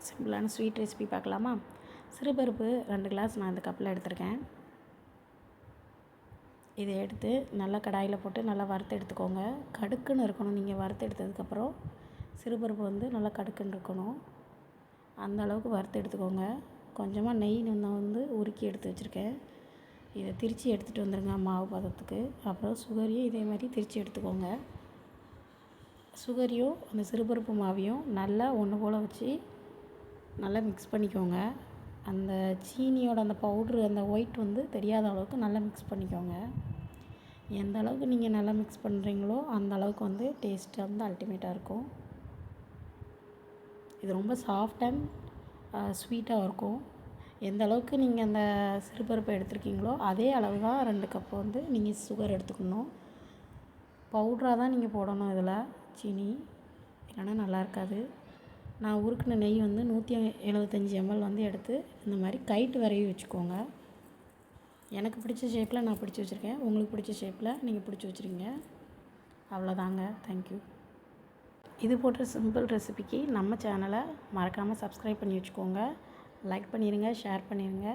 சிம்பிளான sweet recipe பார்க்கலாமா? சிறுபருப்பு 2 class நான் இந்த கப்பில் எடுத்திருக்கேன். இதை எடுத்து நல்லா கடாயில் போட்டு நல்லா வறுத்து எடுத்துக்கோங்க. கடுக்குன்னு இருக்கணும். நீங்கள் வறுத்து எடுத்ததுக்கப்புறம் சிறுபருப்பு நல்லா கடுக்குன்னு இருக்கணும். அந்த அளவுக்கு வறுத்து எடுத்துக்கோங்க. கொஞ்சமாக நெய் நான் உருக்கி எடுத்து வச்சுருக்கேன். இதை திரித்து எடுத்துகிட்டு வந்துடுங்க மாவு பதத்துக்கு. அப்புறம் சுகரையும் இதே மாதிரி திரித்து எடுத்துக்கோங்க. சுகரையும் அந்த சிறுபருப்பு மாவையும் நல்லா ஒன்று போல் வச்சு நல்லா மிக்ஸ் பண்ணிக்கோங்க. அந்த சீனியோட அந்த பவுட்ரு அந்த ஒயிட் தெரியாத அளவுக்கு நல்லா மிக்ஸ் பண்ணிக்கோங்க. எந்த அளவுக்கு நீங்கள் நல்லா மிக்ஸ் பண்ணுறீங்களோ அந்த அளவுக்கு டேஸ்ட்டு அல்டிமேட்டாக இருக்கும். இது ரொம்ப சாஃப்ட் அண்ட் ஸ்வீட்டாக இருக்கும். எந்த அளவுக்கு நீங்கள் அந்த சிறுபருப்பை எடுத்துருக்கீங்களோ அதே அளவு தான் 2 கப்பு நீங்கள் சுகர் எடுத்துக்கணும். பவுட்ராக தான் நீங்கள் போடணும் இதில் சீனி, இல்லைன்னா நல்லா இருக்காது. நான் உருக்கின நெய் 175 ml எடுத்து இந்த மாதிரி கைட்டு வரையும் வச்சுக்கோங்க. எனக்கு பிடிச்ச ஷேப்பில் நான் பிடிச்சி வச்சுருக்கேன். உங்களுக்கு பிடிச்ச ஷேப்பில் நீங்கள் பிடிச்சி வச்சுருங்க. அவ்வளோதாங்க. தேங்க்யூ. இது போன்ற சிம்பிள் ரெசிபிக்கு நம்ம சேனலை மறக்காமல் சப்ஸ்கிரைப் பண்ணி வச்சுக்கோங்க. லைக் பண்ணிடுங்க, ஷேர் பண்ணிடுங்க.